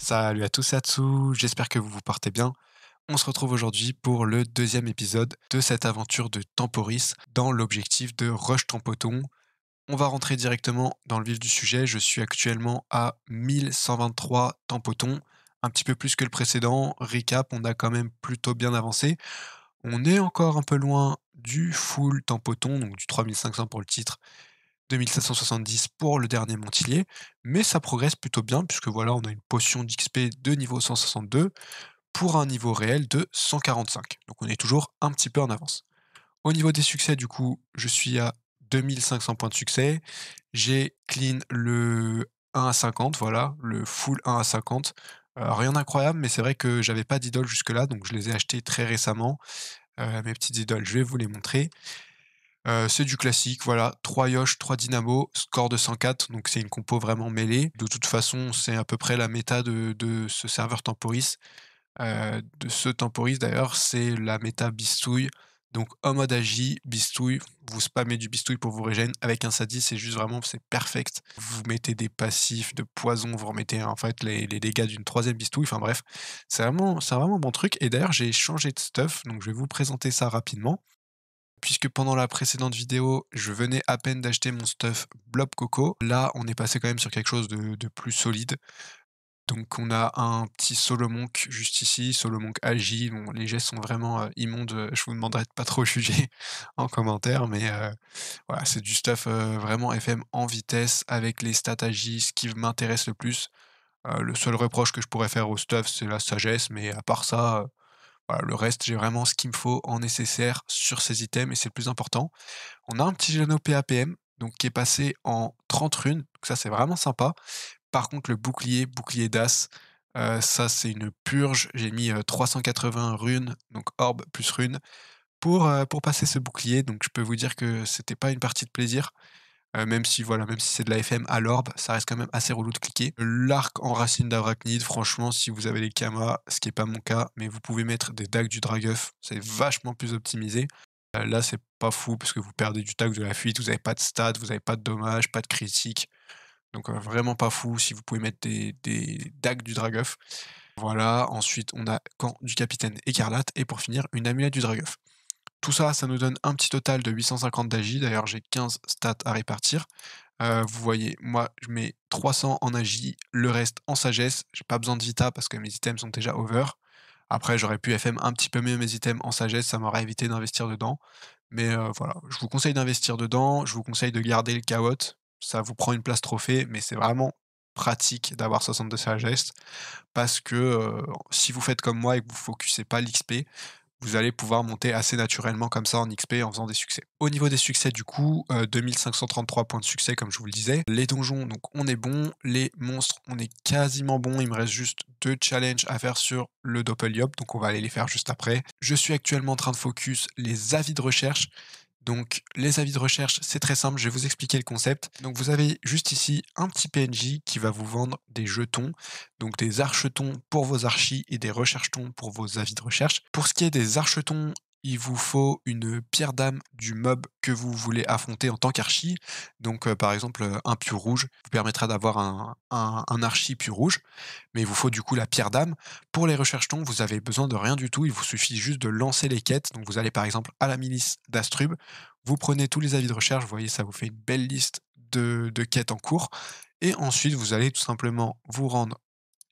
Salut à tous et à tous, j'espère que vous vous portez bien. On se retrouve aujourd'hui pour le deuxième épisode de cette aventure de Temporis dans l'objectif de Rush Tempoton. On va rentrer directement dans le vif du sujet. Je suis actuellement à 1123 Tempotons, un petit peu plus que le précédent. Recap, on a quand même plutôt bien avancé. On est encore un peu loin du full Tempoton, donc du 3500 pour le titre, 2770 pour le dernier Montillier, mais ça progresse plutôt bien puisque voilà, on a une potion d'XP de niveau 162 pour un niveau réel de 145. Donc on est toujours un petit peu en avance. Au niveau des succès, du coup, je suis à 2500 points de succès. J'ai clean le 1 à 50, voilà, le full 1 à 50. Rien d'incroyable, mais c'est vrai que j'avais pas d'idoles jusque-là, donc je les ai achetés très récemment. Mes petites idoles, je vais vous les montrer. C'est du classique, voilà, 3 Yosh, 3 Dynamo, score de 104, donc c'est une compo vraiment mêlée. De toute façon, c'est à peu près la méta de ce serveur Temporis. De ce Temporis d'ailleurs, c'est la méta Bistouille. Donc en mode agi, Bistouille, vous spammez du Bistouille pour vous régène. Avec un Sadie, c'est juste vraiment, c'est perfect. Vous mettez des passifs de poison, vous remettez en fait les dégâts d'une troisième Bistouille. Enfin bref, c'est vraiment un bon truc. Et d'ailleurs, j'ai changé de stuff, donc je vais vous présenter ça rapidement. Puisque pendant la précédente vidéo, je venais à peine d'acheter mon stuff Blob Coco. Là, on est passé quand même sur quelque chose de plus solide. Donc on a un petit Solomonk juste ici, Solomonk Agi. Bon, les gestes sont vraiment immondes. Je vous demanderai de pas trop juger en commentaire, mais voilà, c'est du stuff vraiment FM en vitesse avec les stats Agi, ce qui m'intéresse le plus. Le seul reproche que je pourrais faire au stuff, c'est la sagesse, mais à part ça, voilà, le reste, j'ai vraiment ce qu'il me faut en nécessaire sur ces items et c'est le plus important. On a un petit Geno PAPM, donc qui est passé en 30 runes, donc ça c'est vraiment sympa. Par contre, le bouclier d'As, ça c'est une purge. J'ai mis 380 runes, donc orbe plus runes, pour passer ce bouclier. Donc je peux vous dire que c'était pas une partie de plaisir. Même si voilà, même si c'est de la FM à l'orbe, ça reste quand même assez relou de cliquer. L'arc en racine d'arachnide, franchement, si vous avez les kamas, ce qui est pas mon cas, mais vous pouvez mettre des dagues du Dragueuf, c'est vachement plus optimisé. Là, c'est pas fou parce que vous perdez du tag de la fuite, vous avez pas de stats, vous avez pas de dommages, pas de critique. Donc vraiment pas fou si vous pouvez mettre des dagues du Dragueuf. Voilà, ensuite on a Camp du Capitaine Écarlate et pour finir une amulette du Dragueuf. Tout ça, ça nous donne un petit total de 850 d'agi. D'ailleurs, j'ai 15 stats à répartir. Vous voyez, moi, je mets 300 en agi, le reste en sagesse. J'ai pas besoin de vita parce que mes items sont déjà over. Après, j'aurais pu FM un petit peu mieux mes items en sagesse, ça m'aurait évité d'investir dedans. Mais voilà, je vous conseille d'investir dedans, je vous conseille de garder le Chaos. Ça vous prend une place trophée, mais c'est vraiment pratique d'avoir 62 sagesse parce que si vous faites comme moi et que vous focussez pas l'XP, vous allez pouvoir monter assez naturellement comme ça en XP en faisant des succès. Au niveau des succès du coup, 2533 points de succès comme je vous le disais. Les donjons, donc on est bon. Les monstres, on est quasiment bon. Il me reste juste 2 challenges à faire sur le Doppelyop, donc on va aller les faire juste après. Je suis actuellement en train de focus les avis de recherche. Donc les avis de recherche, c'est très simple, je vais vous expliquer le concept. Donc vous avez juste ici un petit PNJ qui va vous vendre des jetons, donc des archetons pour vos archis et des recherchetons pour vos avis de recherche. Pour ce qui est des archetons, il vous faut une pierre d'âme du mob que vous voulez affronter en tant qu'archi. Donc par exemple un pieu rouge vous permettra d'avoir un archi pieu rouge, mais il vous faut du coup la pierre d'âme. Pour les recherchetons, vous avez besoin de rien du tout, il vous suffit juste de lancer les quêtes. Donc vous allez par exemple à la milice d'Astrub, vous prenez tous les avis de recherche, vous voyez, ça vous fait une belle liste de quêtes en cours. Et ensuite, vous allez tout simplement vous rendre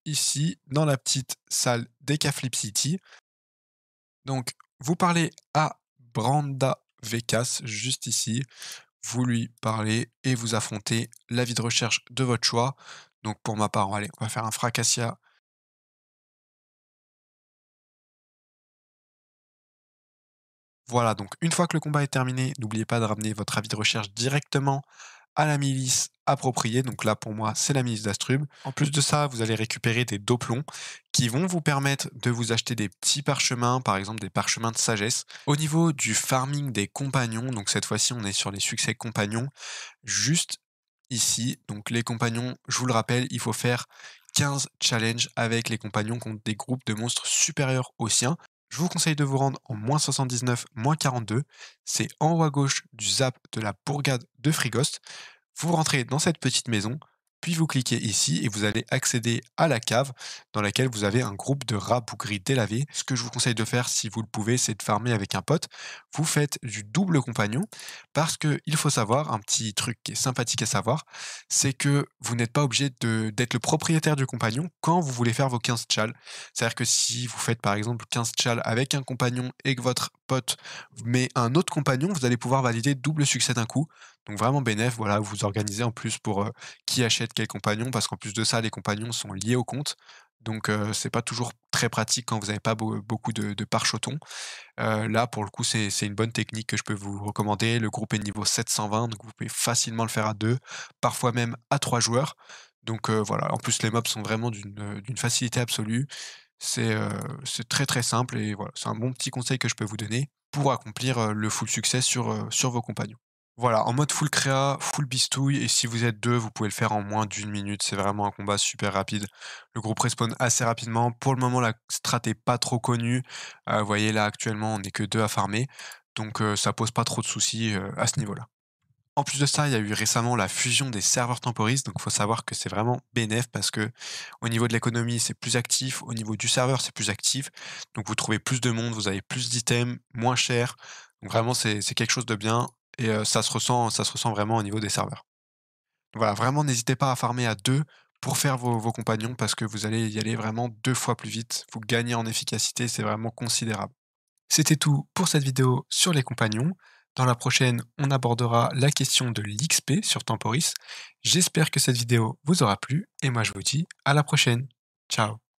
ici, dans la petite salle d'Ecaflip City. Donc, vous parlez à Branda Vekas, juste ici. Vous lui parlez et vous affrontez l'avis de recherche de votre choix. Donc, pour ma part, allez, on va faire un Fracassia. Voilà, donc une fois que le combat est terminé, n'oubliez pas de ramener votre avis de recherche directement à la milice appropriée. Donc là, pour moi, c'est la milice d'Astrub. En plus de ça, vous allez récupérer des doplons qui vont vous permettre de vous acheter des petits parchemins, par exemple des parchemins de sagesse. Au niveau du farming des compagnons, donc cette fois-ci, on est sur les succès compagnons, juste ici. Donc les compagnons, je vous le rappelle, il faut faire 15 challenges avec les compagnons contre des groupes de monstres supérieurs aux siens. Je vous conseille de vous rendre en -79, -42. C'est en haut à gauche du zap de la bourgade de Frigost. Vous rentrez dans cette petite maison. puis vous cliquez ici et vous allez accéder à la cave dans laquelle vous avez un groupe de rats bougris délavés. Ce que je vous conseille de faire si vous le pouvez, c'est de farmer avec un pote. Vous faites du double compagnon parce qu'il faut savoir, un petit truc qui est sympathique à savoir, c'est que vous n'êtes pas obligé d'être le propriétaire du compagnon quand vous voulez faire vos 15 tchals. C'est-à-dire que si vous faites par exemple 15 tchals avec un compagnon et que votre pote met un autre compagnon, vous allez pouvoir valider double succès d'un coup. Donc vraiment bénef, voilà, vous vous organisez en plus pour qui achète quel compagnon, parce qu'en plus de ça, les compagnons sont liés au compte. Donc c'est pas toujours très pratique quand vous n'avez pas beaucoup de parchotons. Là, pour le coup, c'est une bonne technique que je peux vous recommander. Le groupe est niveau 720, donc vous pouvez facilement le faire à 2, parfois même à 3 joueurs. Donc voilà, en plus les mobs sont vraiment d'une facilité absolue. C'est très, très simple et voilà, c'est un bon petit conseil que je peux vous donner pour accomplir, le full succès sur vos compagnons. Voilà, en mode full créa, full bistouille et si vous êtes 2, vous pouvez le faire en moins d'1 minute. C'est vraiment un combat super rapide. Le groupe respawn assez rapidement. Pour le moment, la strat est pas trop connue. Vous voyez là, actuellement, on est que 2 à farmer, donc ça pose pas trop de soucis, à ce niveau-là. En plus de ça, il y a eu récemment la fusion des serveurs temporistes, donc il faut savoir que c'est vraiment bénef parce que au niveau de l'économie, c'est plus actif, au niveau du serveur, c'est plus actif. Donc vous trouvez plus de monde, vous avez plus d'items, moins cher. Donc vraiment, c'est quelque chose de bien et ça se ressent vraiment au niveau des serveurs. Donc voilà, vraiment n'hésitez pas à farmer à 2 pour faire vos compagnons parce que vous allez y aller vraiment 2 fois plus vite. Vous gagnez en efficacité, c'est vraiment considérable. C'était tout pour cette vidéo sur les compagnons. Dans la prochaine, on abordera la question de l'XP sur Temporis. J'espère que cette vidéo vous aura plu et moi je vous dis à la prochaine. Ciao.